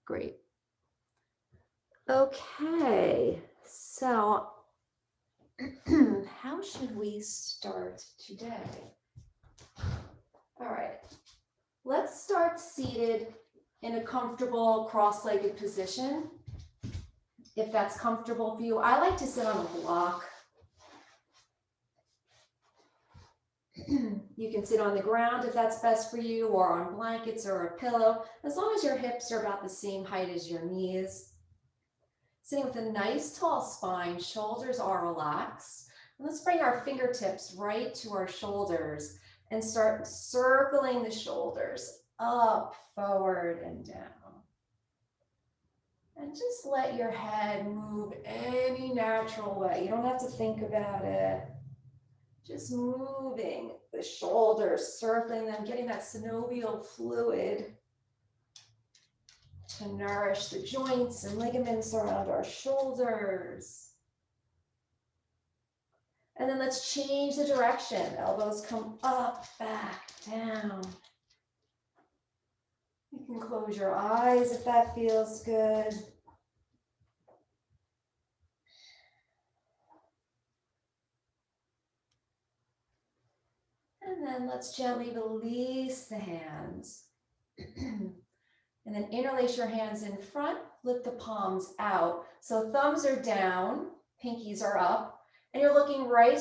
Great. Okay, so how should we start today? All right, let's start seated in a comfortable cross-legged position. If that's comfortable for you, I like to sit on a block. You can sit on the ground if that's best for you, or on blankets or a pillow, as long as your hips are about the same height as your knees. Sitting with a nice tall spine, shoulders are relaxed. Let's bring our fingertips right to our shoulders and start circling the shoulders up, forward, and down. And just let your head move any natural way. You don't have to think about it. Just moving the shoulders, circling them, getting that synovial fluid to nourish the joints and ligaments around our shoulders. And then let's change the direction. Elbows come up, back, down. You can close your eyes if that feels good. And then let's gently release the hands. And then interlace your hands in front, flip the palms out. So thumbs are down, pinkies are up, and you're looking right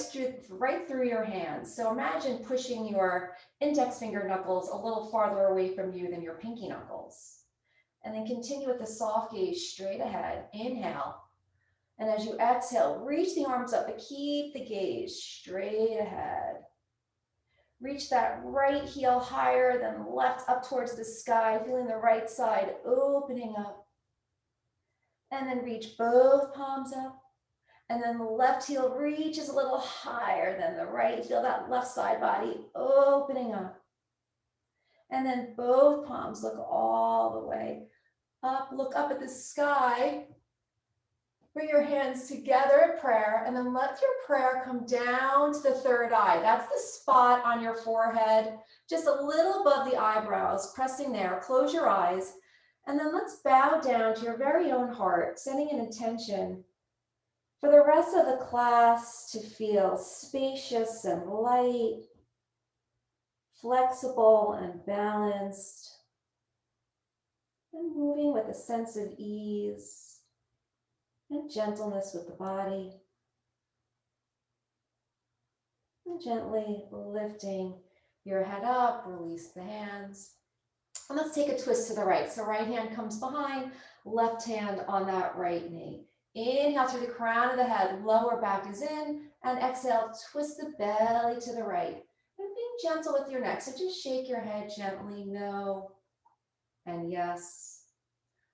through your hands. So imagine pushing your index finger knuckles a little farther away from you than your pinky knuckles. And then continue with the soft gaze straight ahead. Inhale. And as you exhale, reach the arms up, but keep the gaze straight ahead. Reach that right heel higher than the left up towards the sky, feeling the right side opening up. And then reach both palms up. And then the left heel reaches a little higher than the right. Feel that left side body opening up. And then both palms look all the way up. Look up at the sky. Bring your hands together at prayer, and then let your prayer come down to the third eye. That's the spot on your forehead, just a little above the eyebrows, pressing there. Close your eyes, and then let's bow down to your very own heart, setting an intention for the rest of the class to feel spacious and light, flexible and balanced, and moving with a sense of ease and gentleness with the body. And gently lifting your head up, release the hands. And let's take a twist to the right. So right hand comes behind, left hand on that right knee. Inhale through the crown of the head, lower back is in, and exhale, twist the belly to the right. And being gentle with your neck, so just shake your head gently, no, and yes.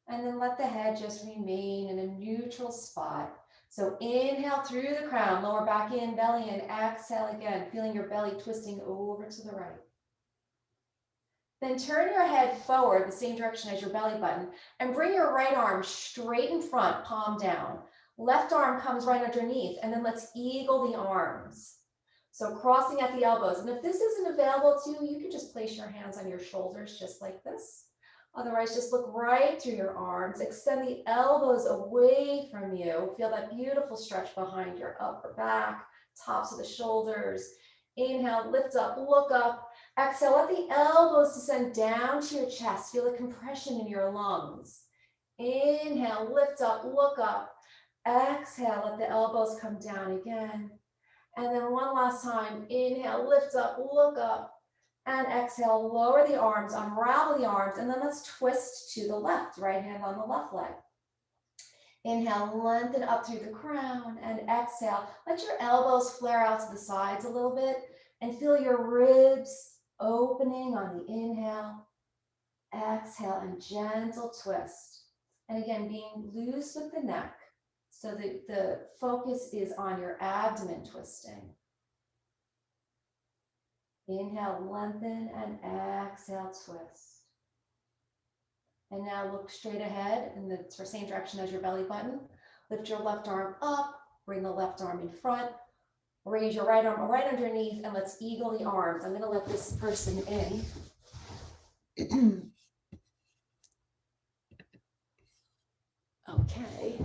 And then let the head just remain in a neutral spot. So inhale through the crown, lower back in, belly in, exhale again, feeling your belly twisting over to the right. Then turn your head forward, the same direction as your belly button, and bring your right arm straight in front, palm down. Left arm comes right underneath, and then let's eagle the arms. So crossing at the elbows. And if this isn't available to you, you can just place your hands on your shoulders just like this. Otherwise, just look right through your arms. Extend the elbows away from you. Feel that beautiful stretch behind your upper back, tops of the shoulders. Inhale, lift up, look up. Exhale, let the elbows descend down to your chest. Feel the compression in your lungs. Inhale, lift up, look up. Exhale, let the elbows come down again. And then one last time. Inhale, lift up, look up. And exhale, lower the arms, unravel the arms, and then let's twist to the left, right hand on the left leg. Inhale, lengthen up through the crown, and exhale, let your elbows flare out to the sides a little bit, and feel your ribs opening on the inhale. Exhale, and gentle twist. And again, being loose with the neck, so that the focus is on your abdomen twisting. Inhale, lengthen, and exhale, twist. And now look straight ahead in the same direction as your belly button. Lift your left arm up, bring the left arm in front, raise your right arm right underneath, and let's eagle the arms. I'm gonna let this person in. Okay.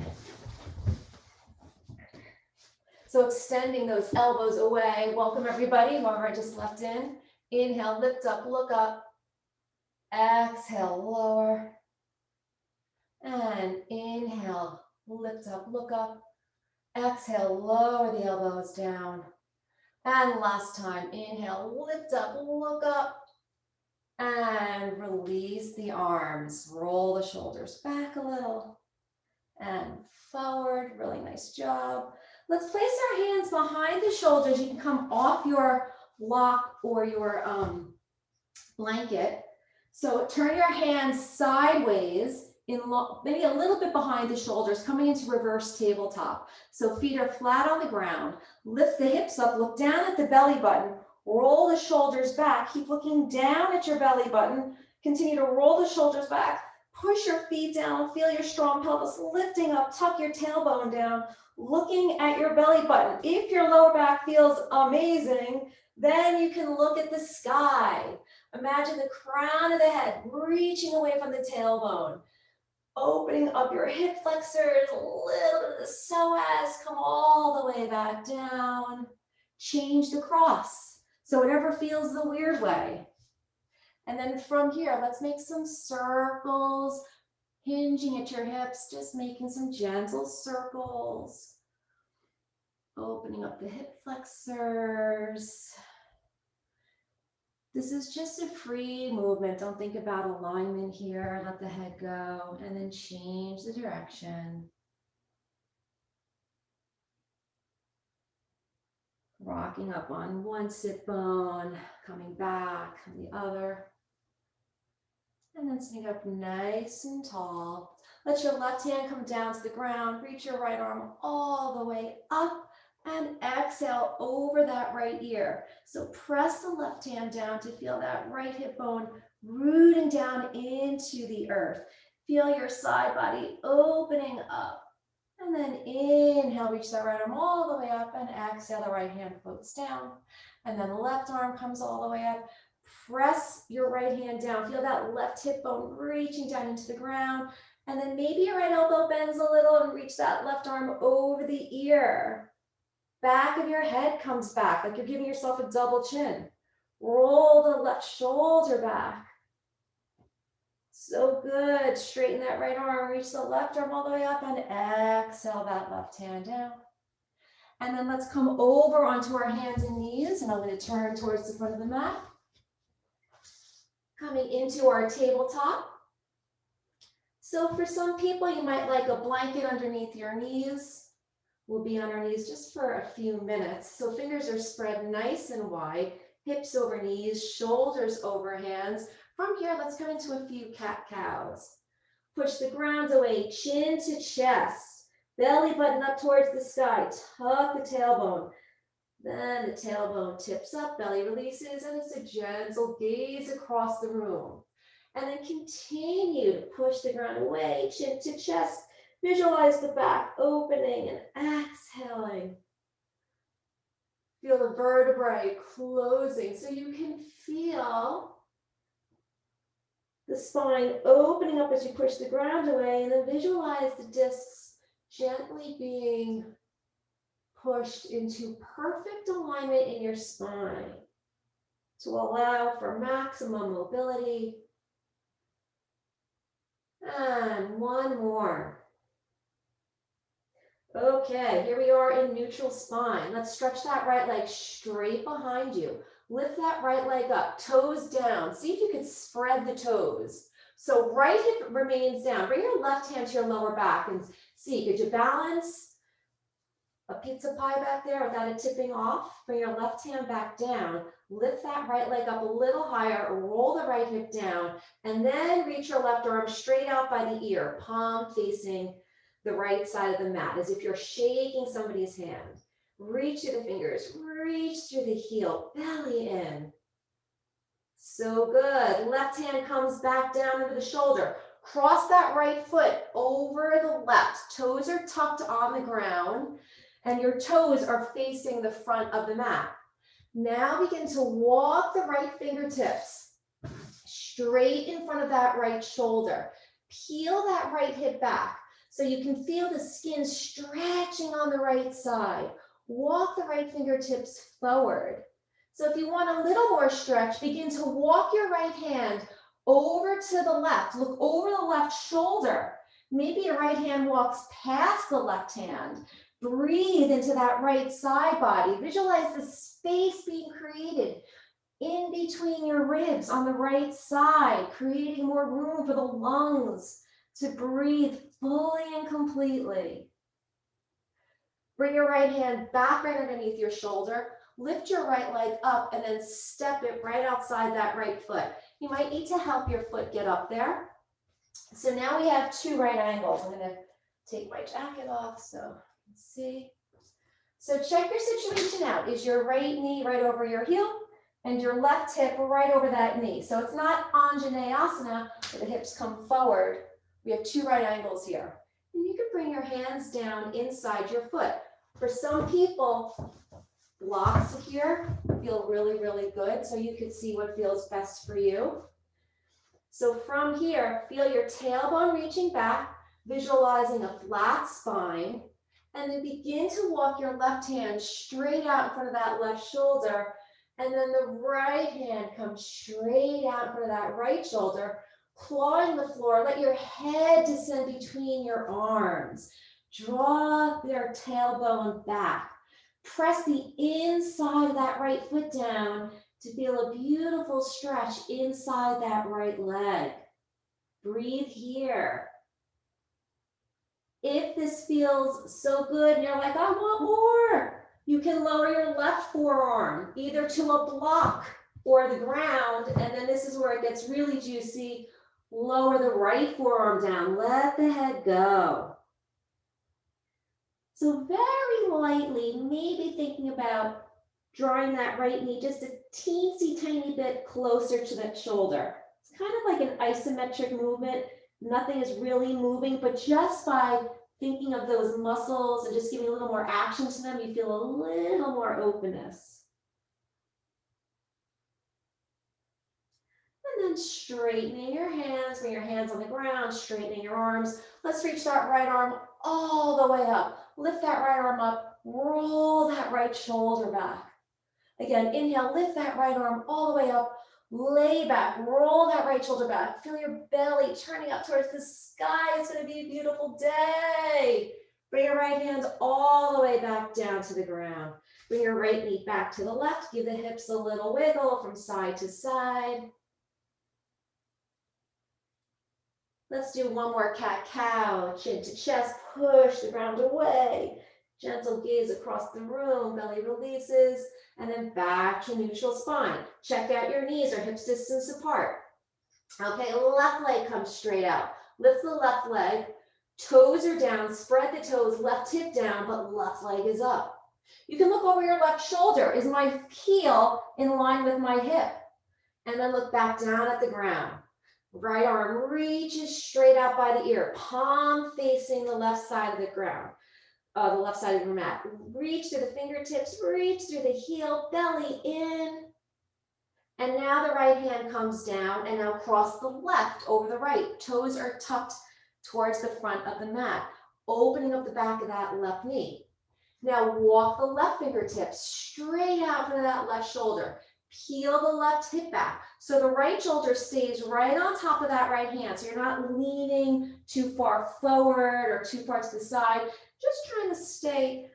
So extending those elbows away. Welcome everybody, whoever I just left in. Inhale, lift up, look up. Exhale, lower. And inhale, lift up, look up. Exhale, lower the elbows down. And last time, inhale, lift up, look up. And release the arms. Roll the shoulders back a little. And forward, really nice job. Let's place our hands behind the shoulders. You can come off your block or your blanket. So turn your hands sideways, maybe a little bit behind the shoulders, coming into reverse tabletop. So feet are flat on the ground. Lift the hips up, look down at the belly button, roll the shoulders back, keep looking down at your belly button, continue to roll the shoulders back, push your feet down, feel your strong pelvis lifting up, tuck your tailbone down, looking at your belly button. If your lower back feels amazing, then you can look at the sky. Imagine the crown of the head reaching away from the tailbone, opening up your hip flexors, a little bit of the psoas, come all the way back down. Change the cross, so whatever feels the weird way. And then from here, let's make some circles, hinging at your hips, just making some gentle circles. Opening up the hip flexors. This is just a free movement. Don't think about alignment here. Let the head go and then change the direction. Rocking up on one sit bone, coming back on the other. And then sitting up nice and tall. Let your left hand come down to the ground. Reach your right arm all the way up. And exhale over that right ear. So press the left hand down to feel that right hip bone rooting down into the earth. Feel your side body opening up. And then inhale, reach that right arm all the way up, and exhale, the right hand floats down. And then the left arm comes all the way up. Press your right hand down. Feel that left hip bone reaching down into the ground. And then maybe your right elbow bends a little and reach that left arm over the ear. Back of your head comes back, like you're giving yourself a double chin. Roll the left shoulder back. So good. Straighten that right arm, reach the left arm all the way up, and exhale that left hand down. And then let's come over onto our hands and knees, and I'm going to turn towards the front of the mat. Coming into our tabletop. So for some people, you might like a blanket underneath your knees. We'll be on our knees just for a few minutes. So fingers are spread nice and wide, hips over knees, shoulders over hands. From here, let's come into a few cat-cows. Push the ground away, chin to chest, belly button up towards the sky, tuck the tailbone. Then the tailbone tips up, belly releases, and it's a gentle gaze across the room. And then continue to push the ground away, chin to chest. Visualize the back opening and exhaling. Feel the vertebrae closing so you can feel the spine opening up as you push the ground away, and then visualize the discs gently being pushed into perfect alignment in your spine to allow for maximum mobility. And one more. Okay, here we are in neutral spine. Let's stretch that right leg straight behind you. Lift that right leg up, toes down. See if you could spread the toes. So right hip remains down. Bring your left hand to your lower back and see, could you balance a pizza pie back there without it tipping off? Bring your left hand back down. Lift that right leg up a little higher, roll the right hip down, and then reach your left arm straight out by the ear, palm facing the right side of the mat, as if you're shaking somebody's hand. Reach through the fingers, reach through the heel, belly in. So good. Left hand comes back down over the shoulder. Cross that right foot over the left. Toes are tucked on the ground, and your toes are facing the front of the mat. Now begin to walk the right fingertips straight in front of that right shoulder. Peel that right hip back. So you can feel the skin stretching on the right side. Walk the right fingertips forward. So if you want a little more stretch, begin to walk your right hand over to the left. Look over the left shoulder. Maybe your right hand walks past the left hand. Breathe into that right side body. Visualize the space being created in between your ribs on the right side, creating more room for the lungs to breathe fully and completely. Bring your right hand back right underneath your shoulder. Lift your right leg up and then step it right outside that right foot. You might need to help your foot get up there. So now we have two right angles. I'm going to take my jacket off so you can see. So check your situation out. Is your right knee right over your heel and your left hip right over that knee? So it's not Anjaneyasana where the hips come forward. We have two right angles here. And you can bring your hands down inside your foot. For some people, blocks here feel really, really good. So you can see what feels best for you. So from here, feel your tailbone reaching back, visualizing a flat spine, and then begin to walk your left hand straight out in front of that left shoulder, and then the right hand comes straight out in front of that right shoulder, clawing the floor. Let your head descend between your arms. Draw their tailbone back. Press the inside of that right foot down to feel a beautiful stretch inside that right leg. Breathe here. If this feels so good and you're like, I want more, you can lower your left forearm either to a block or the ground, and then this is where it gets really juicy. Lower the right forearm down. Let the head go. So very lightly, maybe thinking about drawing that right knee just a teensy tiny bit closer to that shoulder. It's kind of like an isometric movement. Nothing is really moving, but just by thinking of those muscles and just giving a little more action to them, you feel a little more openness. And then straightening your hands, bring your hands on the ground, straightening your arms. Let's reach that right arm all the way up. Lift that right arm up, roll that right shoulder back. Again, inhale, lift that right arm all the way up, lay back, roll that right shoulder back. Feel your belly turning up towards the sky. It's going to be a beautiful day. Bring your right hand all the way back down to the ground. Bring your right knee back to the left. Give the hips a little wiggle from side to side. Let's do one more cat-cow, chin to chest, push the ground away. Gentle gaze across the room, belly releases, and then back to neutral spine. Check out your knees or hips distance apart. Okay, left leg comes straight out. Lift the left leg, toes are down, spread the toes, left hip down, but left leg is up. You can look over your left shoulder. Is my heel in line with my hip? And then look back down at the ground. Right arm reaches straight out by the ear, palm facing the left side of the ground, the left side of your mat. Reach through the fingertips, reach through the heel, belly in. And now the right hand comes down and now cross the left over the right. Toes are tucked towards the front of the mat, opening up the back of that left knee. Now walk the left fingertips straight out from that left shoulder. Peel the left hip back. So the right shoulder stays right on top of that right hand. So you're not leaning too far forward or too far to the side. Just trying to stay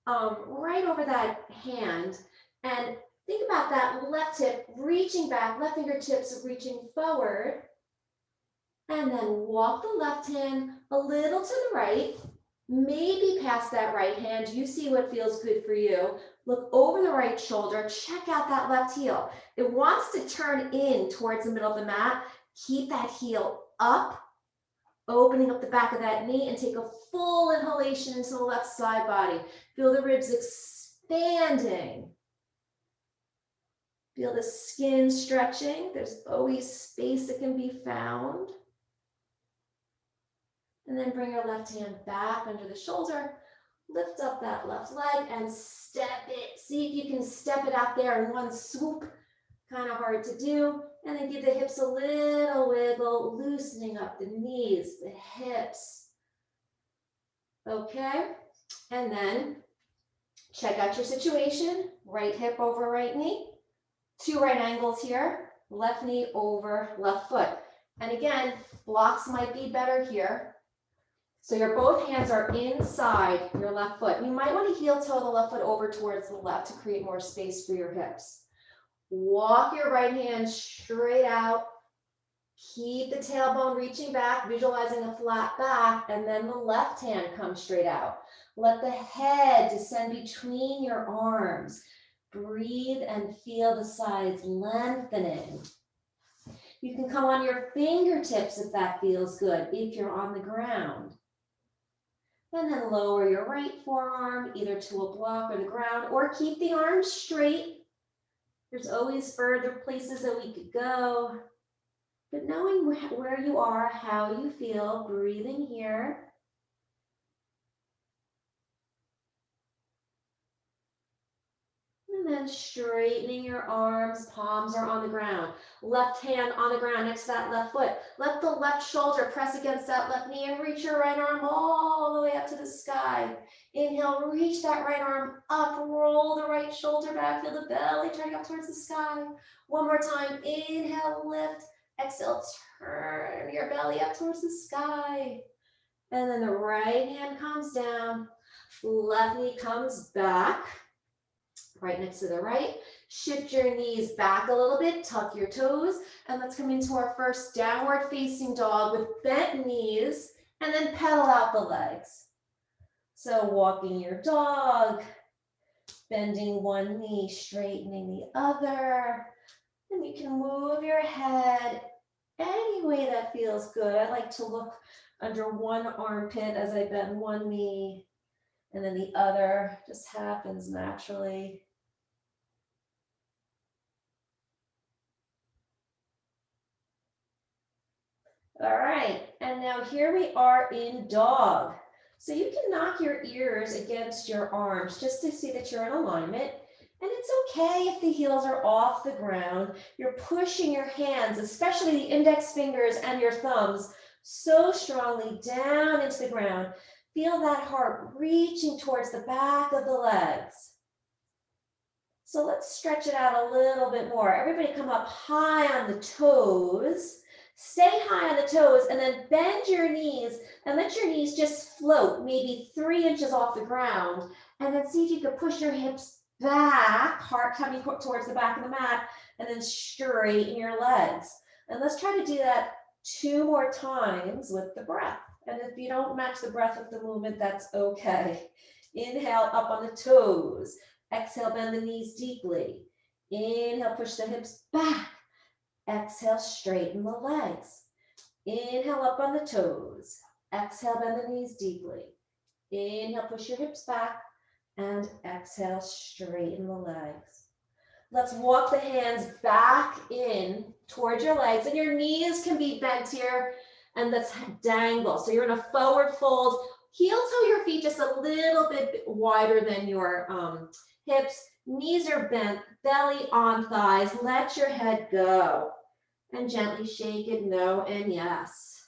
right over that hand. And think about that left hip reaching back, left fingertips reaching forward. And then walk the left hand a little to the right. Maybe past that right hand, you see what feels good for you. Look over the right shoulder, check out that left heel. It wants to turn in towards the middle of the mat. Keep that heel up, opening up the back of that knee, and take a full inhalation into the left side body. Feel the ribs expanding. Feel the skin stretching. There's always space that can be found. And then bring your left hand back under the shoulder. Lift up that left leg and step it. See if you can step it out there in one swoop. Kind of hard to do. And then give the hips a little wiggle, loosening up the knees, the hips. Okay, and then check out your situation. Right hip over right knee. Two right angles here. Left knee over left foot. And again, blocks might be better here. So your both hands are inside your left foot. You might want to heel toe the left foot over towards the left to create more space for your hips. Walk your right hand straight out. Keep the tailbone reaching back, visualizing a flat back, and then the left hand comes straight out. Let the head descend between your arms. Breathe and feel the sides lengthening. You can come on your fingertips if that feels good, if you're on the ground. And then lower your right forearm either to a block or the ground, or keep the arms straight. There's always further places that we could go. But knowing where you are, how you feel, breathing here. And then straightening your arms, palms are on the ground. Left hand on the ground next to that left foot. Let the left shoulder press against that left knee and reach your right arm all the way up to the sky. Inhale, reach that right arm up, roll the right shoulder back, feel the belly turning up towards the sky. One more time, inhale, lift. Exhale, turn your belly up towards the sky. And then the right hand comes down, left knee comes back, right next to the right. Shift your knees back a little bit, tuck your toes, and let's come into our first downward facing dog with bent knees, and then pedal out the legs. So walking your dog, bending one knee, straightening the other, and you can move your head any way that feels good. I like to look under one armpit as I bend one knee, and then the other just happens naturally. All right, and now here we are in dog. So you can knock your ears against your arms just to see that you're in alignment. And it's okay if the heels are off the ground. You're pushing your hands, especially the index fingers and your thumbs, so strongly down into the ground. Feel that heart reaching towards the back of the legs. So let's stretch it out a little bit more. Everybody come up high on the toes. Stay high on the toes and then bend your knees and let your knees just float maybe 3 inches off the ground. And then see if you can push your hips back, heart coming towards the back of the mat, and then straighten your legs. And let's try to do that 2 more times with the breath. And if you don't match the breath with the movement, that's okay. Inhale up on the toes. Exhale, bend the knees deeply. Inhale, push the hips back. Exhale, straighten the legs. Inhale, up on the toes. Exhale, bend the knees deeply. Inhale, push your hips back. And exhale, straighten the legs. Let's walk the hands back in towards your legs. And your knees can be bent here. And let's dangle. So you're in a forward fold. Heel toe your feet just a little bit wider than your hips. Knees are bent, belly on thighs. Let your head go. And gently shake it, no and yes.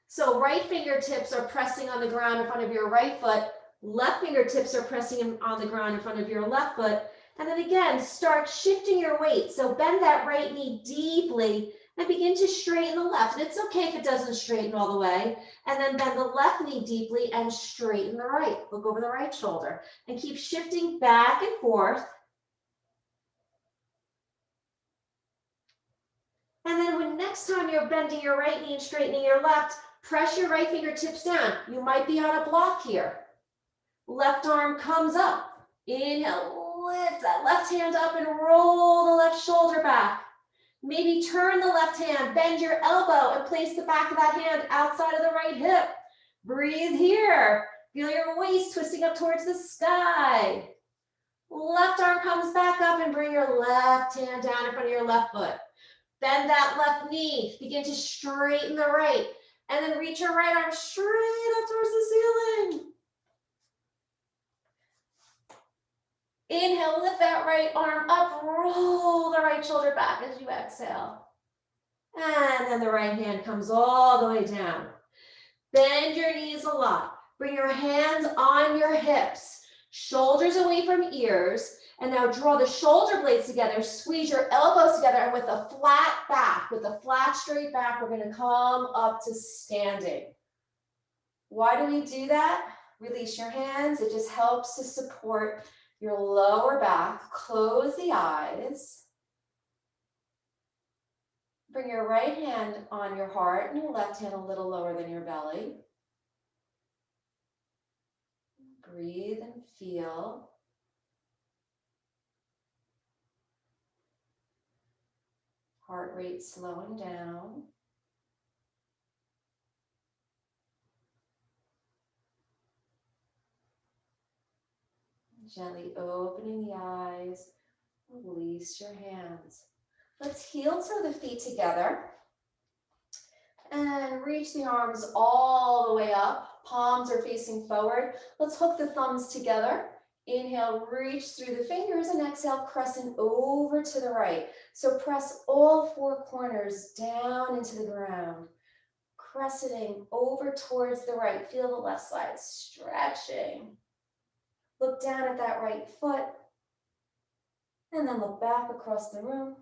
So right fingertips are pressing on the ground in front of your right foot. Left fingertips are pressing on the ground in front of your left foot. And then again, start shifting your weight. So bend that right knee deeply and begin to straighten the left. And it's okay if it doesn't straighten all the way. And then bend the left knee deeply and straighten the right. Look over the right shoulder and keep shifting back and forth. And then when next time you're bending your right knee and straightening your left, press your right fingertips down. You might be on a block here. Left arm comes up. Inhale, lift that left hand up and roll the left shoulder back. Maybe turn the left hand, bend your elbow and place the back of that hand outside of the right hip. Breathe here. Feel your waist twisting up towards the sky. Left arm comes back up and bring your left hand down in front of your left foot. Bend that left knee. Begin to straighten the right. And then reach your right arm straight up towards the ceiling. Inhale, lift that right arm up, roll the right shoulder back as you exhale. And then the right hand comes all the way down. Bend your knees a lot. Bring your hands on your hips, shoulders away from ears. And now draw the shoulder blades together, squeeze your elbows together, and with a flat back, with a flat straight back, we're gonna come up to standing. Why do we do that? Release your hands. It just helps to support your lower back. Close the eyes. Bring your right hand on your heart and your left hand a little lower than your belly. Breathe and feel. Heart rate slowing down. Gently opening the eyes. Release your hands. Let's heel toe the feet together. And reach the arms all the way up. Palms are facing forward. Let's hook the thumbs together. Inhale, reach through the fingers, and exhale, crescent over to the right. So press all four corners down into the ground. Crescenting over towards the right. Feel the left side stretching. Look down at that right foot. And then look back across the room.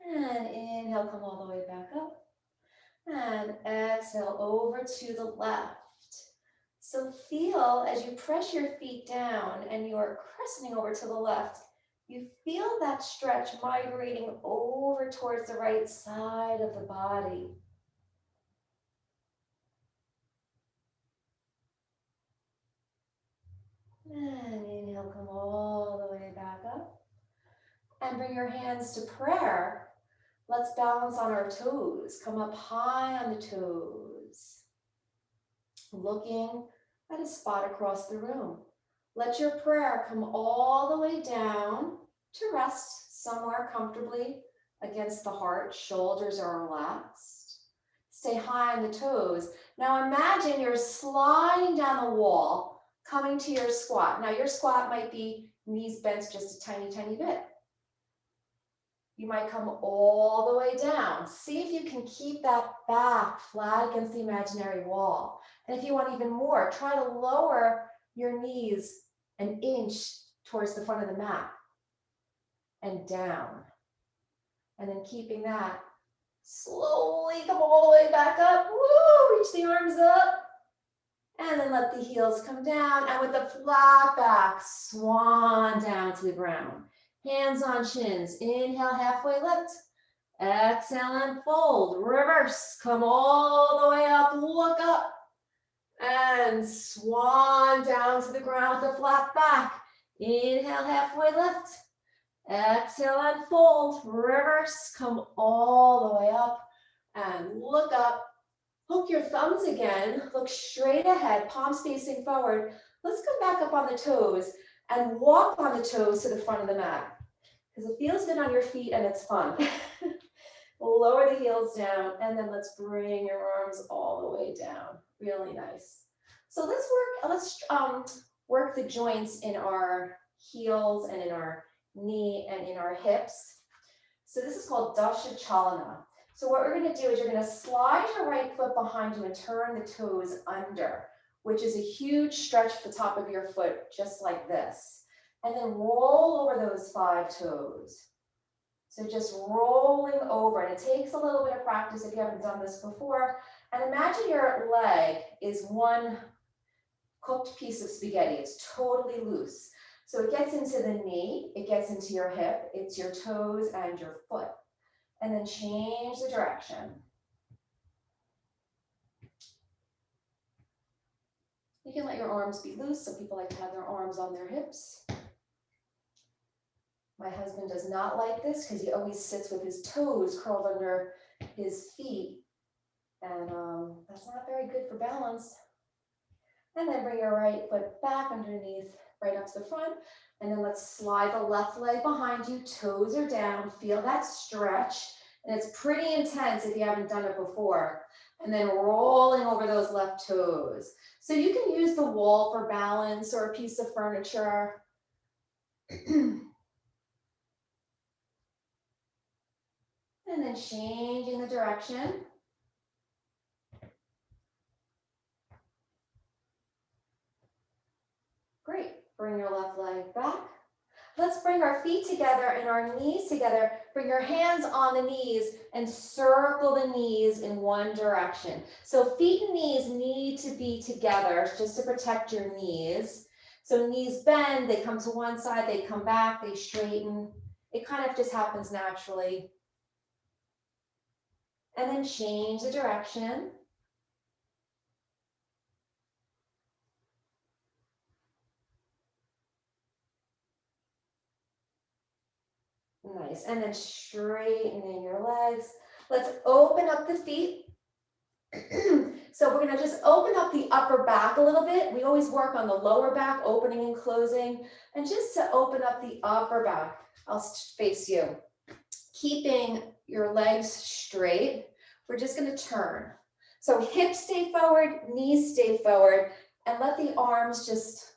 And inhale, come all the way back up. And exhale over to the left. So feel as you press your feet down and you are crescenting over to the left, you feel that stretch migrating over towards the right side of the body. And inhale, come all the way back up. And bring your hands to prayer. Let's balance on our toes. Come up high on the toes. Looking at a spot across the room. Let your prayer come all the way down to rest somewhere comfortably against the heart. Shoulders are relaxed. Stay high on the toes. Now imagine you're sliding down the wall, coming to your squat. Now your squat might be knees bent just a tiny, tiny bit. You might come all the way down. See if you can keep that back flat against the imaginary wall. And if you want even more, try to lower your knees an inch towards the front of the mat and down. And then keeping that, slowly come all the way back up. Woo! Reach the arms up. And then let the heels come down. And with a flat back, swan down to the ground. Hands on shins. Inhale, halfway lift. Exhale and fold. Reverse. Come all the way up. Look up. And swan down to the ground with a flat back. Inhale, halfway lift. Exhale and fold. Reverse. Come all the way up. And look up. Hook your thumbs again. Look straight ahead. Palms facing forward. Let's come back up on the toes and walk on the toes to the front of the mat. Because it feels good on your feet and it's fun. Lower the heels down, and then let's bring your arms all the way down. Really nice. So let's work the joints in our heels and in our knee and in our hips. So this is called Dasha Chalana. So what we're going to do is you're going to slide your right foot behind you and turn the toes under, which is a huge stretch at the top of your foot, just like this. And then roll over those 5 toes. So just rolling over, and it takes a little bit of practice if you haven't done this before. And imagine your leg is one cooked piece of spaghetti. It's totally loose. So it gets into the knee, it gets into your hip, it's your toes and your foot. And then change the direction. You can let your arms be loose. Some people like to have their arms on their hips. My husband does not like this because he always sits with his toes curled under his feet. And that's not very good for balance. And then bring your right foot back underneath, right up to the front. And then let's slide the left leg behind you. Toes are down. Feel that stretch. And it's pretty intense if you haven't done it before. And then rolling over those left toes. So you can use the wall for balance or a piece of furniture. And then changing the direction. Great. Bring your left leg back. Let's bring our feet together and our knees together. Bring your hands on the knees and circle the knees in one direction. So feet and knees need to be together just to protect your knees. So knees bend, they come to one side, they come back, they straighten. It kind of just happens naturally. And then change the direction. Nice, and then straightening your legs. Let's open up the feet. So we're gonna just open up the upper back a little bit. We always work on the lower back, opening and closing. And just to open up the upper back, I'll face you. Keeping your legs straight, we're just gonna turn. So hips stay forward, knees stay forward, and let the arms just,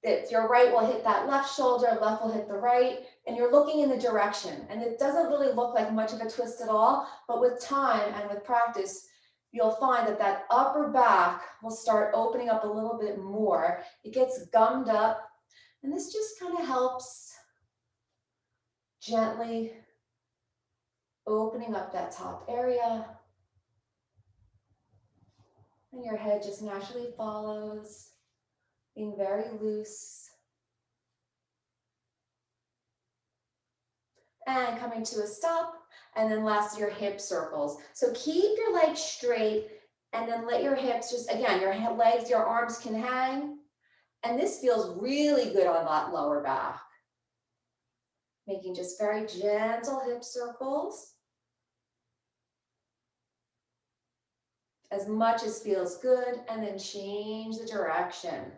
that your right will hit that left shoulder, left will hit the right, and you're looking in the direction. And it doesn't really look like much of a twist at all, but with time and with practice, you'll find that that upper back will start opening up a little bit more. It gets gummed up, and this just kind of helps gently opening up that top area. And your head just naturally follows, being very loose. And coming to a stop, and then last, your hip circles. So keep your legs straight, and then let your hips just, again, your legs, your arms can hang, and this feels really good on that lower back. Making just very gentle hip circles. As much as feels good, and then change the direction.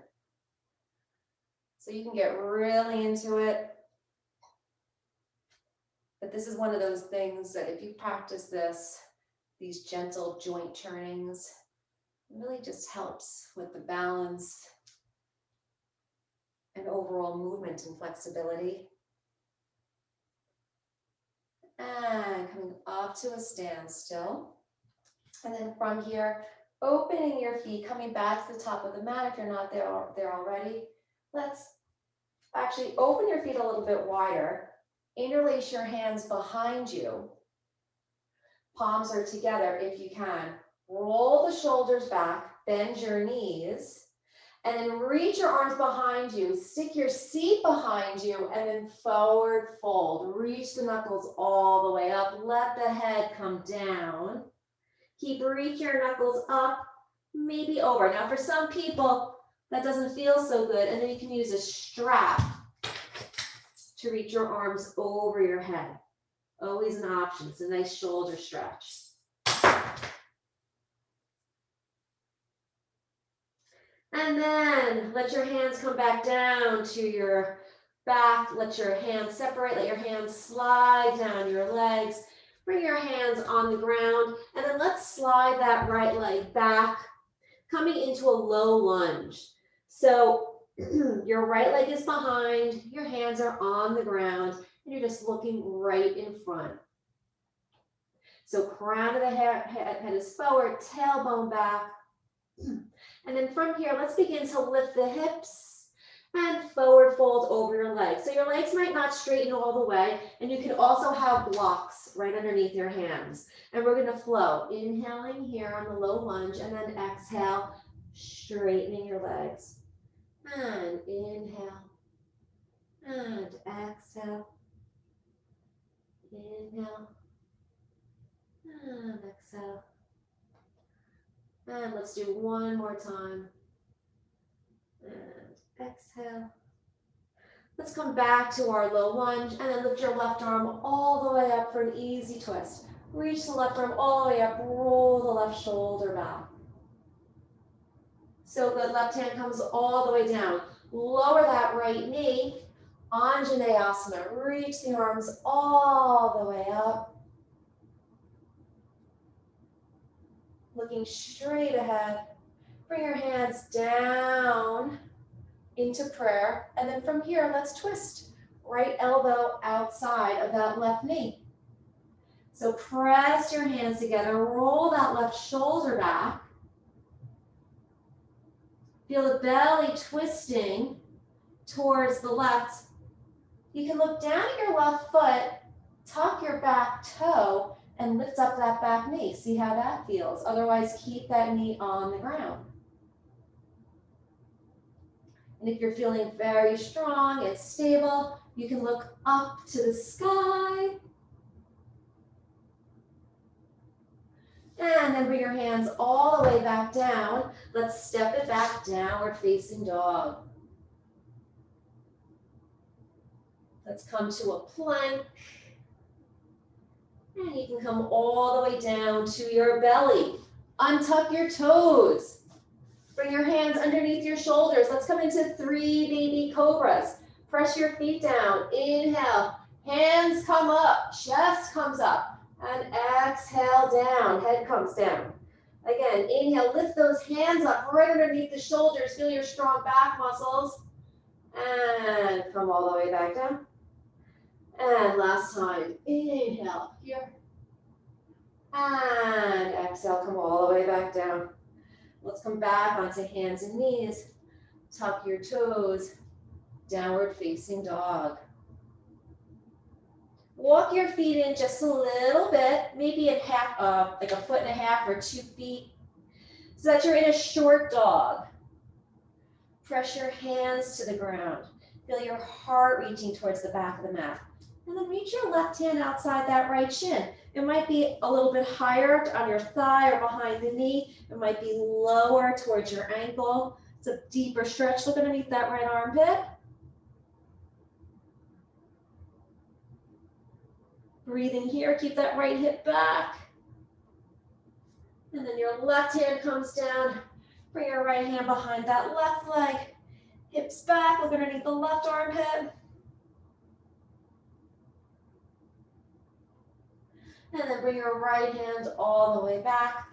So you can get really into it. But this is one of those things that if you practice this, these gentle joint turnings, it really just helps with the balance and overall movement and flexibility. And coming up to a standstill. And then from here, opening your feet, coming back to the top of the mat if you're not there already. Let's actually open your feet a little bit wider. Interlace your hands behind you. Palms are together if you can. Roll the shoulders back, bend your knees, and then reach your arms behind you. Stick your seat behind you, and then forward fold. Reach the knuckles all the way up. Let the head come down. Keep reaching your knuckles up, maybe over. Now for some people, that doesn't feel so good, and then you can use a strap to reach your arms over your head. Always an option. It's a nice shoulder stretch. And then let your hands come back down to your back. Let your hands separate. Let your hands slide down your legs. Bring your hands on the ground. And then let's slide that right leg back, coming into a low lunge. So your right leg is behind, your hands are on the ground, and you're just looking right in front. So crown of the head is forward, tailbone back. And then from here, let's begin to lift the hips and forward fold over your legs. So your legs might not straighten all the way, and you can also have blocks right underneath your hands. And we're gonna flow, inhaling here on the low lunge, and then exhale, straightening your legs. And inhale, and exhale, inhale, and exhale. And let's do one more time. And exhale. Let's come back to our low lunge, and then lift your left arm all the way up for an easy twist. Reach the left arm all the way up, roll the left shoulder back. So good, left hand comes all the way down. Lower that right knee, Anjaneyasana. Reach the arms all the way up. Looking straight ahead. Bring your hands down into prayer. And then from here, let's twist. right elbow outside of that left knee. So press your hands together, roll that left shoulder back. Feel the belly twisting towards the left. You can look down at your left foot, tuck your back toe, and lift up that back knee. See how that feels. Otherwise, keep that knee on the ground. And if you're feeling very strong and stable, you can look up to the sky. And then bring your hands all the way back down. Let's step it back, downward facing dog. Let's come to a plank. And you can come all the way down to your belly. Untuck your toes. Bring your hands underneath your shoulders. Let's come into 3 baby cobras. Press your feet down. Inhale. Hands come up. Chest comes up. And exhale down. Head comes down. Again, inhale. Lift those hands up right underneath the shoulders. Feel your strong back muscles. And come all the way back down. And last time. Inhale. Here. And exhale. Come all the way back down. Let's come back onto hands and knees. Tuck your toes. Downward facing dog. Walk your feet in just a little bit, maybe a half, like a foot and a half or 2 feet, so that you're in a short dog. Press your hands to the ground. Feel your heart reaching towards the back of the mat. And then reach your left hand outside that right shin. It might be a little bit higher on your thigh or behind the knee. It might be lower towards your ankle. It's a deeper stretch. Look underneath that right armpit. Breathing here, keep that right hip back. And then your left hand comes down. Bring your right hand behind that left leg. Hips back, look underneath the left armpit. And then bring your right hand all the way back.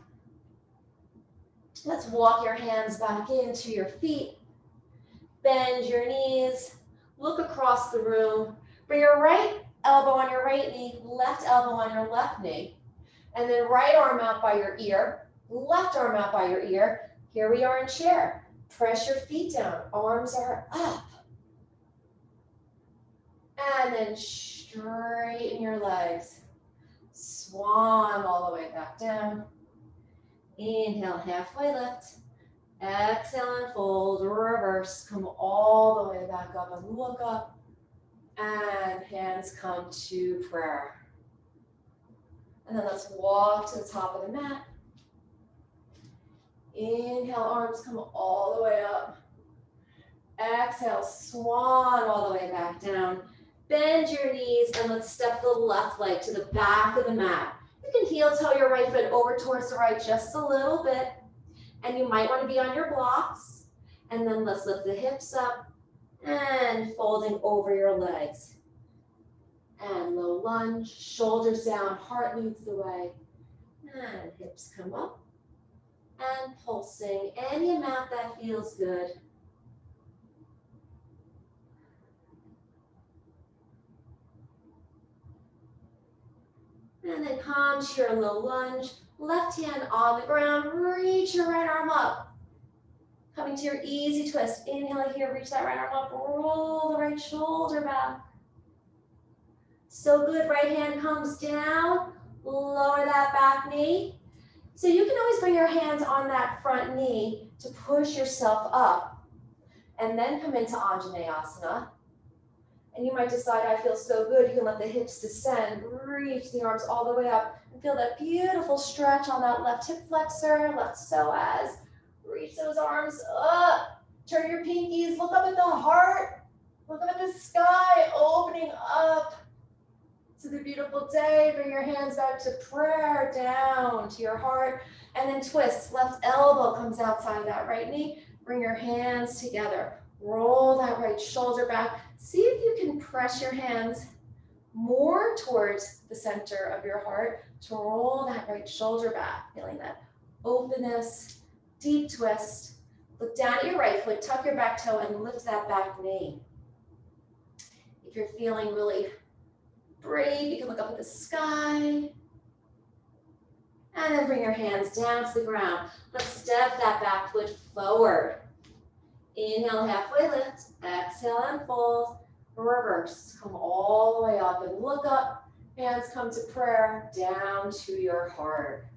Let's walk your hands back into your feet. Bend your knees. Look across the room. Bring your right elbow on your right knee, left elbow on your left knee. And then right arm out by your ear, left arm out by your ear. Here we are in chair. Press your feet down. Arms are up. And then straighten your legs. Swan all the way back down. Inhale, halfway lift. Exhale and fold, reverse. Come all the way back up and look up. And hands come to prayer. And then let's walk to the top of the mat. Inhale, arms come all the way up. Exhale, swan all the way back down. Bend your knees and let's step the left leg to the back of the mat. You can heel toe your right foot over towards the right just a little bit. And you might want to be on your blocks. And then let's lift the hips up and folding over your legs. And low lunge, shoulders down, heart leads the way. And hips come up. And pulsing any amount that feels good. And then come to your low lunge. Left hand on the ground. Reach your right arm up. Coming to your easy twist. Inhale here, reach that right arm up. Roll the right shoulder back. So good. Right hand comes down. Lower that back knee. So you can always bring your hands on that front knee to push yourself up. And then come into Anjaneyasana. And you might decide, I feel so good. You can let the hips descend. Reach the arms all the way up. And feel that beautiful stretch on that left hip flexor, left psoas. Reach those arms up. Turn your pinkies. Look up at the heart. Look up at the sky, opening up to the beautiful day. Bring your hands back to prayer, down to your heart. And then twist. Left elbow comes outside that right knee. Bring your hands together. Roll that right shoulder back. See if you can press your hands more towards the center of your heart to roll that right shoulder back. Feeling that openness, deep twist. Look down at your right foot, tuck your back toe, and lift that back knee. You If you're feeling really brave, you can look up at the sky. And then bring your hands down to the ground. Let's step that back foot forward. Inhale, halfway lift. Exhale and fold. Reverse. Come all the way up and look up. Hands come to prayer, down to your heart.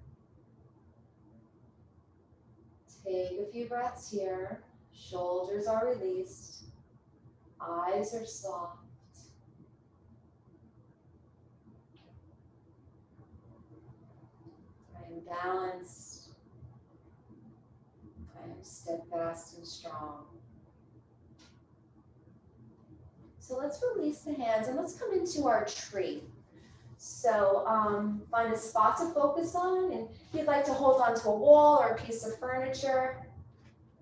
Take a few breaths here. Shoulders are released. Eyes are soft. I am balanced. I am steadfast and strong. So let's release the hands and let's come into our tree. So find a spot to focus on, and if you'd like to hold onto a wall or a piece of furniture,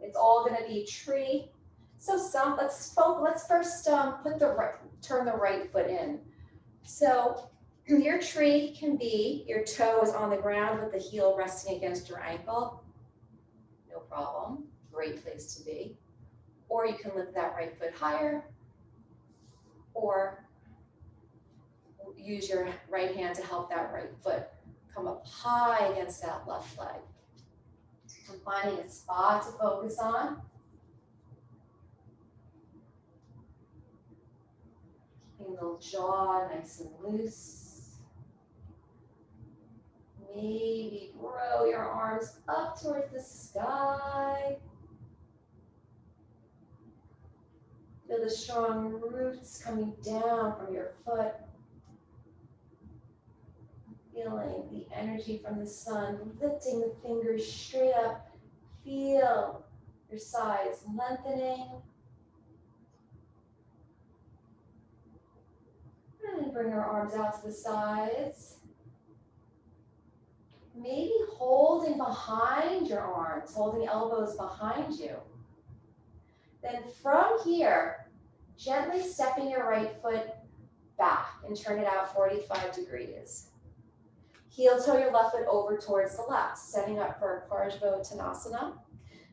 it's all going to be tree. So let's first turn the right foot in. So your tree can be your toe is on the ground with the heel resting against your ankle. No problem. Great place to be. Or you can lift that right foot higher, or use your right hand to help that right foot come up high against that left leg. I'm finding a spot to focus on. Keeping the jaw nice and loose. Maybe grow your arms up towards the sky. Feel the strong roots coming down from your foot. Feeling the energy from the sun, lifting the fingers straight up. Feel your sides lengthening. And bring your arms out to the sides. Maybe holding behind your arms, holding elbows behind you. Then from here, gently stepping your right foot back and turn it out 45 degrees. Heel toe your left foot over towards the left, setting up for Parsvottanasana.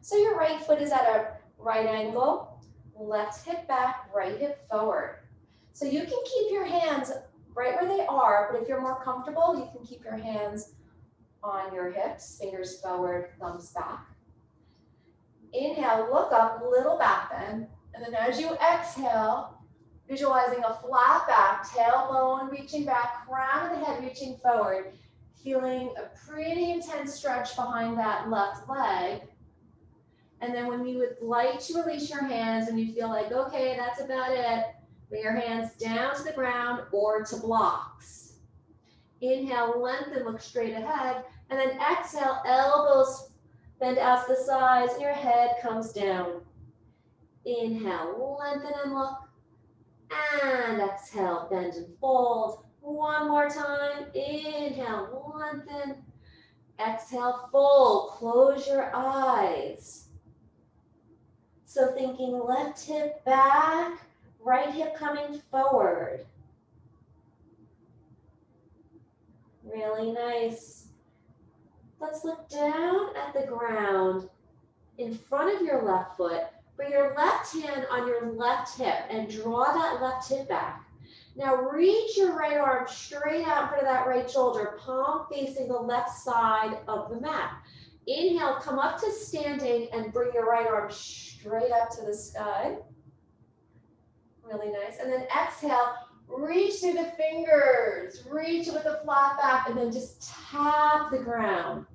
So your right foot is at a right angle, left hip back, right hip forward. So you can keep your hands right where they are, but if you're more comfortable, you can keep your hands on your hips, fingers forward, thumbs back. Inhale, look up, little back bend, and then as you exhale, visualizing a flat back, tailbone reaching back, crown of the head reaching forward, feeling a pretty intense stretch behind that left leg. And then when you would like to release your hands and you feel like, okay, that's about it, bring your hands down to the ground or to blocks. Inhale, lengthen, look straight ahead, and then exhale, elbows bend out to the sides, and your head comes down. Inhale, lengthen and look, and exhale, bend and fold. One more time, inhale, lengthen, exhale, fold, close your eyes. So thinking left hip back, right hip coming forward. Really nice. Let's look down at the ground in front of your left foot. Bring your left hand on your left hip and draw that left hip back. Now reach your right arm straight out in front of that right shoulder, palm facing the left side of the mat. Inhale, come up to standing and bring your right arm straight up to the sky. Really nice. And then exhale, reach through the fingers, reach with a flat back, and then just tap the ground.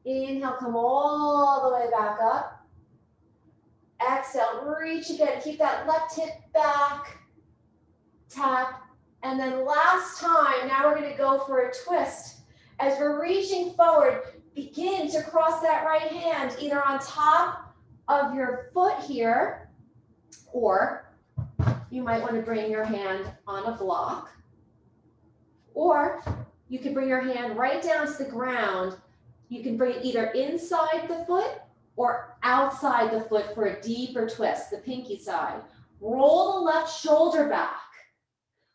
Inhale, come all the way back up. Exhale, reach again, keep that left hip back, tap, and then last time, now we're gonna go for a twist. As we're reaching forward, begin to cross that right hand either on top of your foot here, or you might want to bring your hand on a block, or you can bring your hand right down to the ground. You can bring it either inside the foot or outside the foot for a deeper twist, the pinky side. Roll the left shoulder back,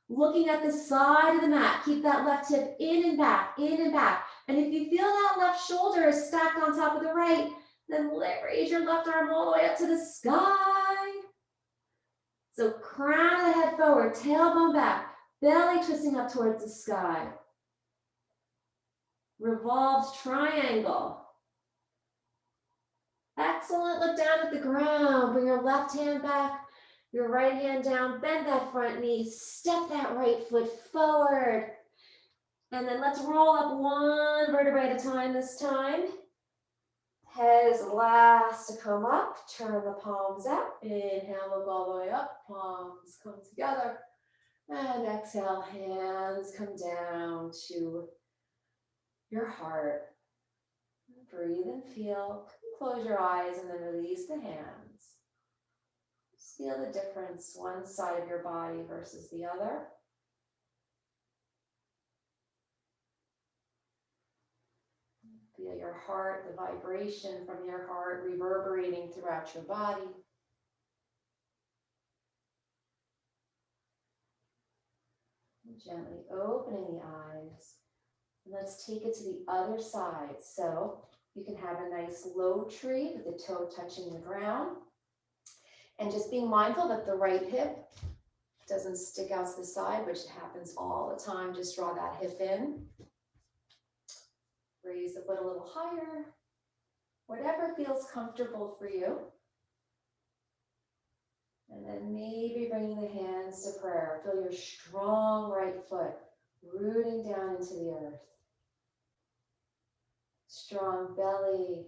looking at the side of the mat. Keep that left hip in and back, in and back. And if you feel that left shoulder is stacked on top of the right, then raise your left arm all the way up to the sky. So crown of the head forward, tailbone back, belly twisting up towards the sky. Revolved triangle. Excellent, look down at the ground. Bring your left hand back, your right hand down, bend that front knee, step that right foot forward. And then let's roll up one vertebrae at a time this time. Head is last to come up, turn the palms out. Inhale, look all the way up, palms come together. And exhale, hands come down to your heart. Breathe and feel. Close your eyes and then release the hands. Just feel the difference, one side of your body versus the other. Feel your heart, the vibration from your heart reverberating throughout your body. Gently opening the eyes. And let's take it to the other side. So you can have a nice low tree with the toe touching the ground. And just being mindful that the right hip doesn't stick out to the side, which happens all the time. Just draw that hip in. Raise the foot a little higher. Whatever feels comfortable for you. And then maybe bringing the hands to prayer. Feel your strong right foot rooting down into the earth. Strong belly.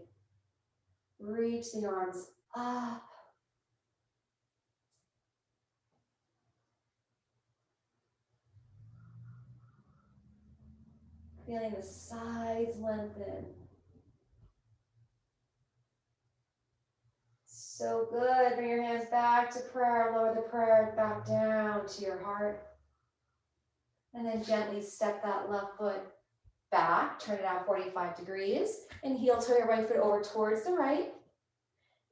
Reach the arms up. Feeling the sides lengthen. So good. Bring your hands back to prayer. Lower the prayer back down to your heart. And then gently step that left foot back. Turn it out 45 degrees. And heel toe your right foot over towards the right.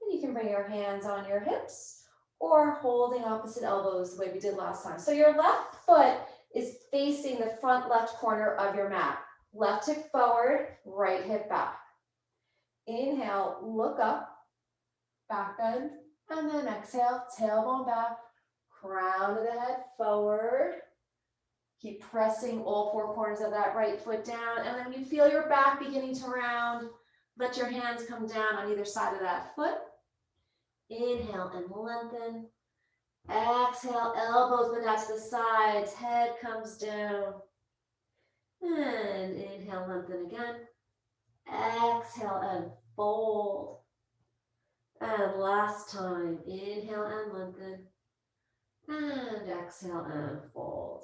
And you can bring your hands on your hips or holding opposite elbows the way we did last time. So your left foot is facing the front left corner of your mat. Left hip forward, right hip back. Inhale, look up. Back bend, and then exhale, tailbone back, crown of the head forward. Keep pressing all four corners of that right foot down, and then when you feel your back beginning to round, let your hands come down on either side of that foot. Inhale and lengthen. Exhale, elbows bend out to the sides, head comes down. And inhale, lengthen again. Exhale and fold. And last time, inhale and lengthen. And exhale and fold.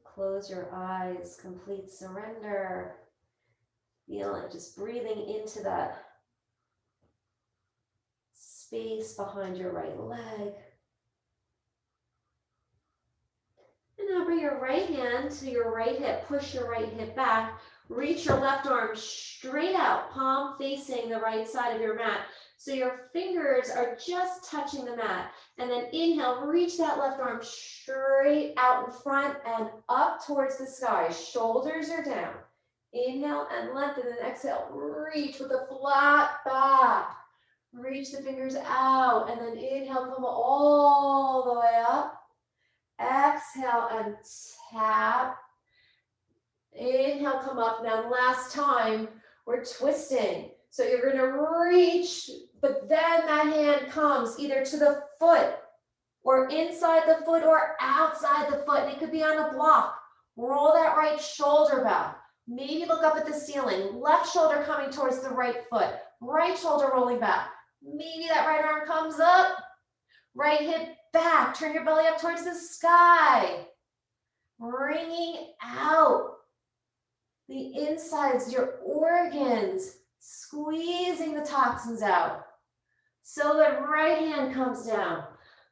Close your eyes, complete surrender. Feel it, just breathing into that space behind your right leg. And now bring your right hand to your right hip. Push your right hip back. Reach your left arm straight out, palm facing the right side of your mat. So your fingers are just touching the mat. And then inhale, reach that left arm straight out in front and up towards the sky. Shoulders are down. Inhale and lengthen, and exhale, reach with a flat back. Reach the fingers out, and then inhale, come all the way up. Exhale and tap. Inhale, come up. Now last time, we're twisting. So you're going to reach, but then that hand comes either to the foot or inside the foot or outside the foot. And it could be on a block. Roll that right shoulder back. Maybe look up at the ceiling. Left shoulder coming towards the right foot. Right shoulder rolling back. Maybe that right arm comes up. Right hip back. Turn your belly up towards the sky. Bringing out the insides, your organs. Squeezing the toxins out. So the right hand comes down.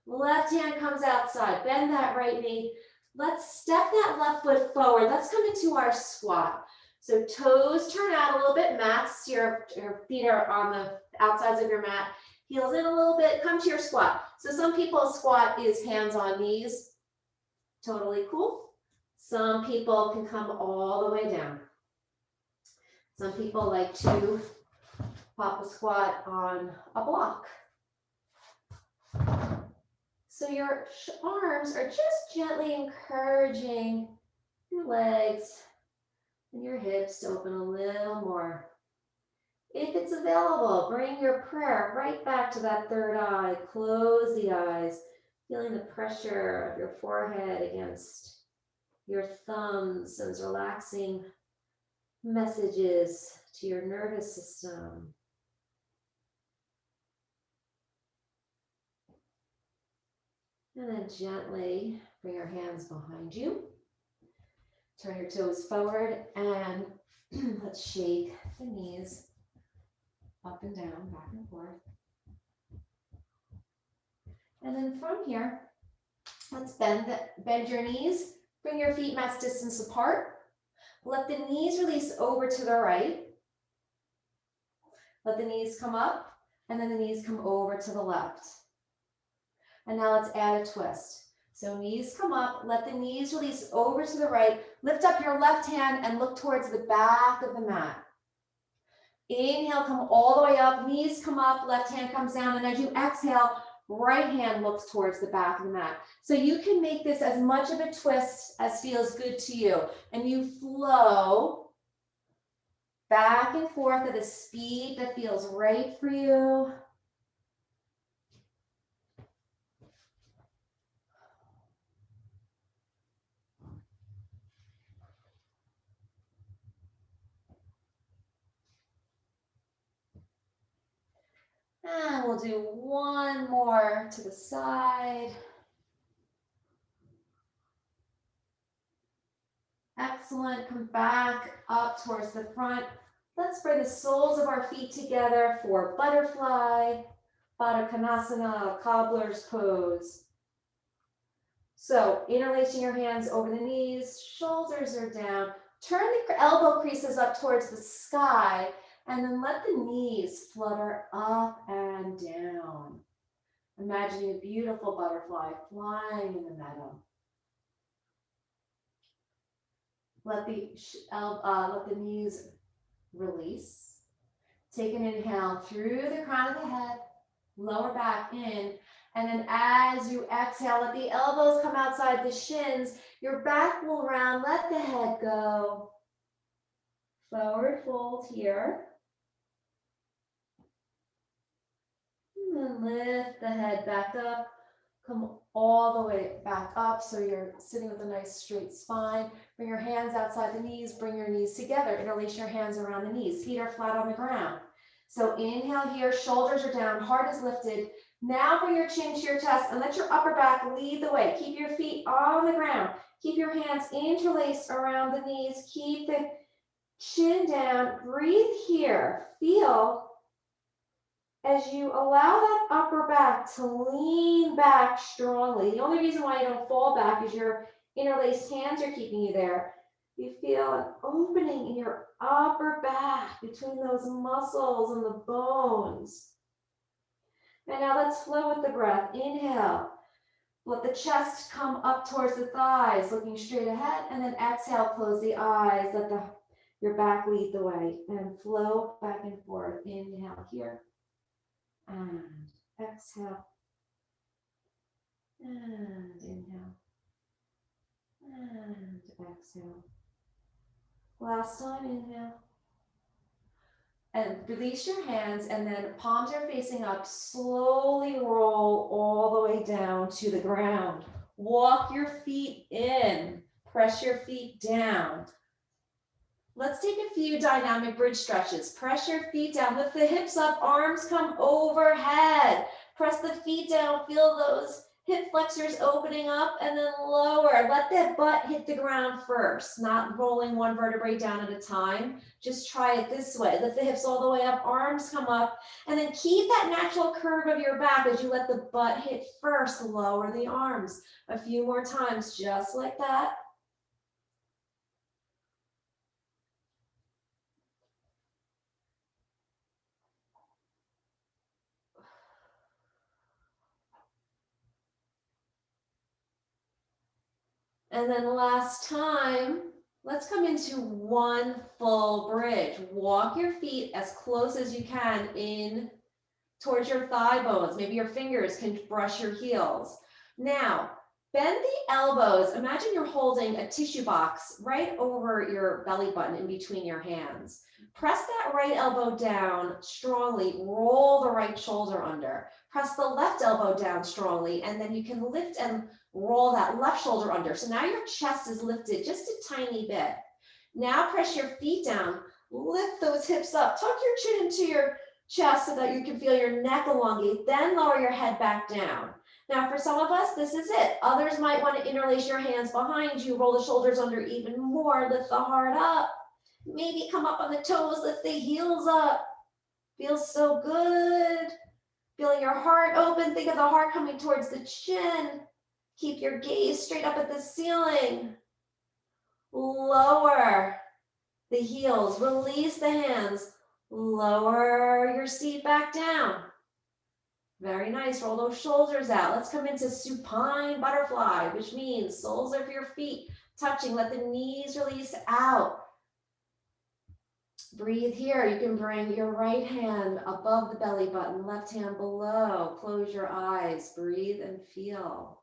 Left hand comes outside. Bend that right knee. Let's step that left foot forward. Let's come into our squat. So toes turn out a little bit. Mats, your feet are on the outsides of your mat. Heels in a little bit. Come to your squat. So some people's squat is hands on knees. Totally cool. Some people can come all the way down. Some people like to Pop a squat on a block. So your arms are just gently encouraging your legs and your hips to open a little more. If it's available, bring your prayer right back to that third eye. Close the eyes, feeling the pressure of your forehead against your thumbs, those relaxing messages to your nervous system. And then gently bring your hands behind you. Turn your toes forward and let's shake the knees up and down, back and forth. And then from here, let's bend your knees. Bring your feet max distance apart. Let the knees release over to the right. Let the knees come up, and then the knees come over to the left. And now let's add a twist. So knees come up, let the knees release over to the right. Lift up your left hand and look towards the back of the mat. Inhale, come all the way up, knees come up, left hand comes down, and as you exhale, right hand looks towards the back of the mat. So you can make this as much of a twist as feels good to you. And you flow back and forth at a speed that feels right for you. And we'll do one more to the side. Excellent. Come back up towards the front. Let's bring the soles of our feet together for butterfly, Baddha Konasana, cobbler's pose. So interlacing your hands over the knees, shoulders are down. Turn the elbow creases up towards the sky, and then let the knees flutter up and down. Imagining a beautiful butterfly flying in the meadow. Let the knees release. Take an inhale through the crown of the head, lower back in, and then as you exhale, let the elbows come outside the shins. Your back will round, let the head go. Forward fold here. And then lift the head back up. Come all the way back up so you're sitting with a nice straight spine. Bring your hands outside the knees, bring your knees together. Interlace your hands around the knees. Feet are flat on the ground. So inhale here, shoulders are down, heart is lifted. Now bring your chin to your chest and let your upper back lead the way. Keep your feet on the ground. Keep your hands interlaced around the knees. Keep the chin down. Breathe here. Feel as you allow that upper back to lean back strongly. The only reason why you don't fall back is your interlaced hands are keeping you there. You feel an opening in your upper back between those muscles and the bones. And now let's flow with the breath. Inhale. Let the chest come up towards the thighs, looking straight ahead. And then exhale, close the eyes. Let your back lead the way. And flow back and forth. Inhale here. And exhale. And inhale. And exhale. Last time, inhale. And release your hands, and then palms are facing up. Slowly roll all the way down to the ground. Walk your feet in. Press your feet down. Let's take a few dynamic bridge stretches. Press your feet down. Lift the hips up. Arms come overhead. Press the feet down. Feel those hip flexors opening up and then lower. Let that butt hit the ground first, not rolling one vertebrae down at a time. Just try it this way. Lift the hips all the way up, arms come up, and then keep that natural curve of your back as you let the butt hit first. Lower the arms. A few more times, just like that. And then last time, Let's come into one full bridge. Walk your feet as close as you can in towards your thigh bones. Maybe your fingers can brush your heels. Now, bend the elbows. Imagine you're holding a tissue box right over your belly button in between your hands. Press that right elbow down strongly. Roll the right shoulder under. Press the left elbow down strongly, and then you can lift and roll that left shoulder under. So now your chest is lifted just a tiny bit. Now press your feet down. Lift those hips up. Tuck your chin into your chest so that you can feel your neck elongate, then lower your head back down. Now for some of us, this is it. Others might want to interlace your hands behind you, roll the shoulders under even more, lift the heart up. Maybe come up on the toes, lift the heels up. Feels so good. Feeling your heart open, think of the heart coming towards the chin. Keep your gaze straight up at the ceiling. Lower the heels, release the hands. Lower your seat back down. Very nice. Roll those shoulders out. Let's come into supine butterfly, which means soles of your feet touching. Let the knees release out. Breathe here. You can bring your right hand above the belly button, left hand below. Close your eyes. Breathe and feel.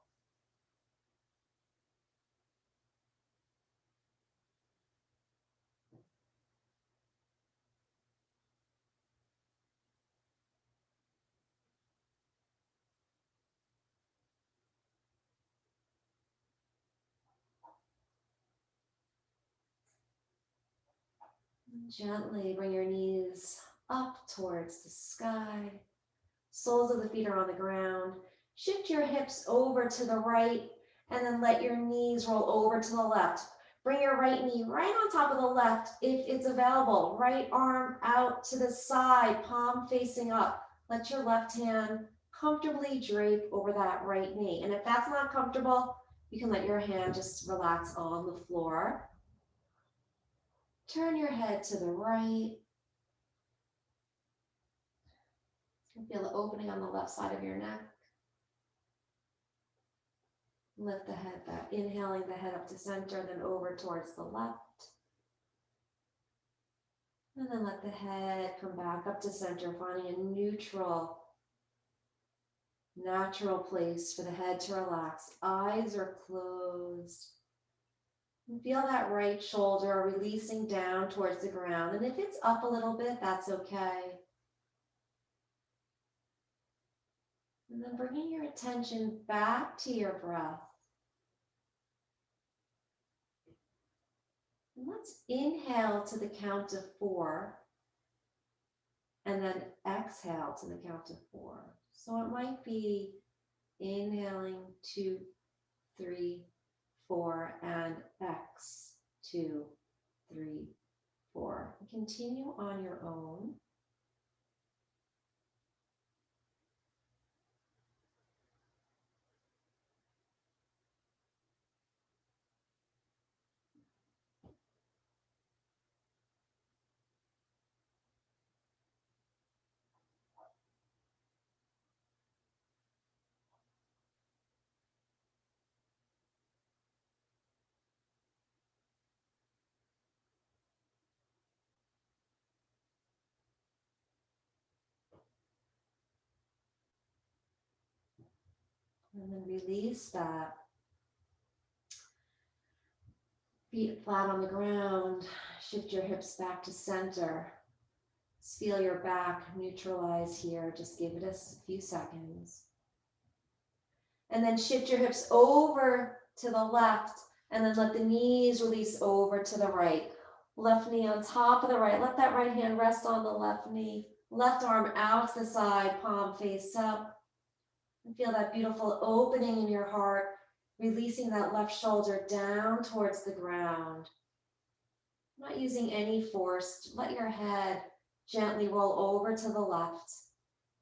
Gently bring your knees up towards the sky. Soles of the feet are on the ground. Shift your hips over to the right and then let your knees roll over to the left. Bring your right knee right on top of the left if it's available. Right arm out to the side, palm facing up. Let your left hand comfortably drape over that right knee. And if that's not comfortable, you can let your hand just relax on the floor. Turn your head to the right. Feel the opening on the left side of your neck. Lift the head back, inhaling the head up to center, then over towards the left. And then let the head come back up to center, finding a neutral, natural place for the head to relax. Eyes are closed. And feel that right shoulder releasing down towards the ground. And if it's up a little bit, that's okay. And then bringing your attention back to your breath. And let's inhale to the count of 4 and then exhale to the count of 4. So it might be inhaling 2, 3, 4 and X 2, 3, 4. Continue on your own. And then release that. Feet flat on the ground. Shift your hips back to center. Just feel your back neutralize here. Just give it a few seconds. And then shift your hips over to the left and then let the knees release over to the right. Left knee on top of the right. Let that right hand rest on the left knee. Left arm out to the side, palm face up. And feel that beautiful opening in your heart, releasing that left shoulder down towards the ground. Not using any force. Let your head gently roll over to the left.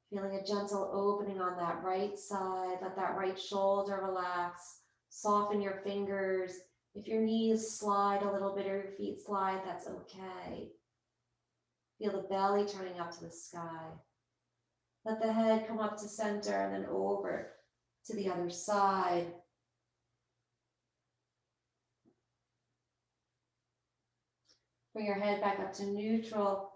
Feeling a gentle opening on that right side. Let that right shoulder relax. Soften your fingers. If your knees slide a little bit or your feet slide, that's okay. Feel the belly turning up to the sky. Let the head come up to center and then over to the other side. Bring your head back up to neutral.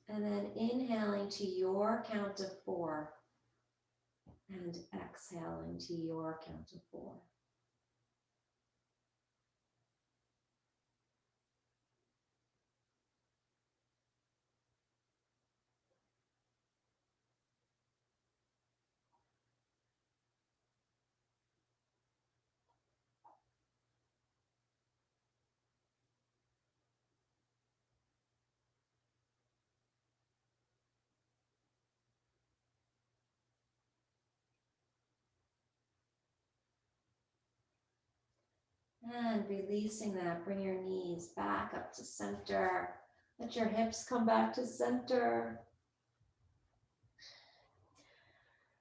And then inhaling to your count of 4 and exhaling to your count of 4. And releasing that, bring your knees back up to center. Let your hips come back to center.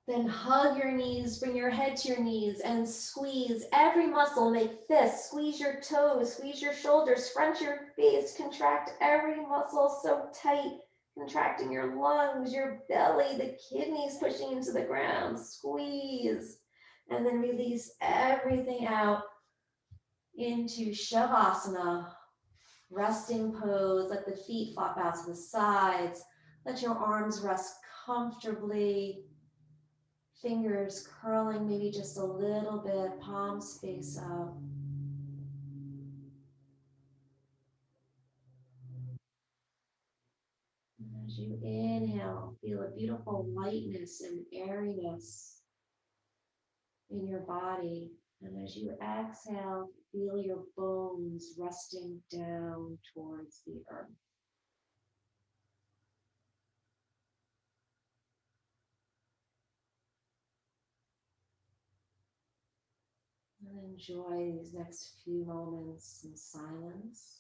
Then hug your knees, bring your head to your knees and squeeze every muscle. Make fists, squeeze your toes, squeeze your shoulders, scrunch your face, contract every muscle so tight, contracting your lungs, your belly, the kidneys pushing into the ground. Squeeze, and then release everything out into Shavasana, resting pose. Let the feet flop out to the sides. Let your arms rest comfortably. Fingers curling maybe just a little bit, palms face up. And as you inhale, feel a beautiful lightness and airiness in your body. And as you exhale, feel your bones resting down towards the earth. And enjoy these next few moments in silence.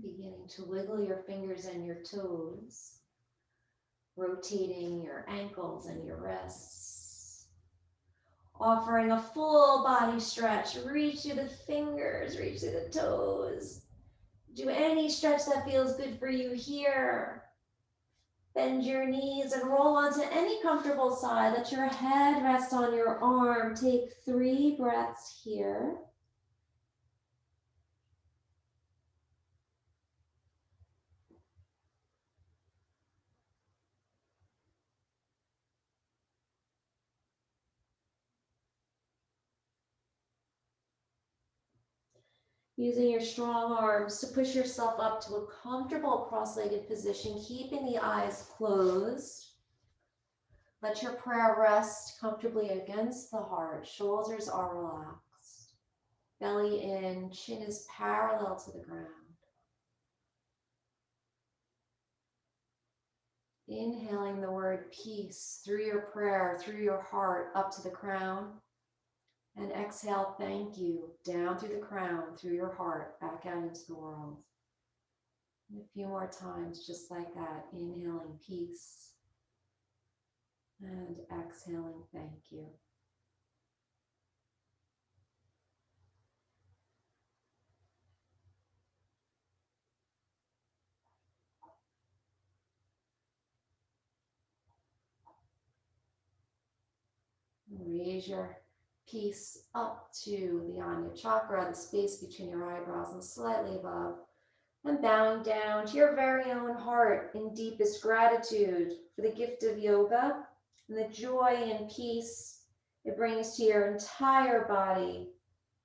Beginning to wiggle your fingers and your toes, rotating your ankles and your wrists. Offering a full body stretch, reach through the fingers, reach through the toes. Do any stretch that feels good for you here. Bend your knees and roll onto any comfortable side. Let your head rest on your arm. Take 3 breaths here. Using your strong arms to push yourself up to a comfortable cross-legged position, keeping the eyes closed. Let your prayer rest comfortably against the heart. Shoulders are relaxed. Belly in, chin is parallel to the ground. Inhaling the word peace through your prayer, through your heart, up to the crown. And exhale, thank you, down through the crown, through your heart, back out into the world. And a few more times, just like that, inhaling peace and exhaling, thank you. Raise your peace up to the Ajna chakra, the space between your eyebrows and slightly above, and bowing down to your very own heart in deepest gratitude for the gift of yoga and the joy and peace it brings to your entire body,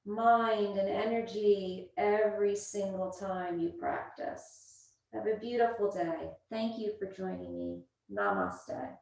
mind, and energy every single time you practice. Have a beautiful day. Thank you for joining me. Namaste.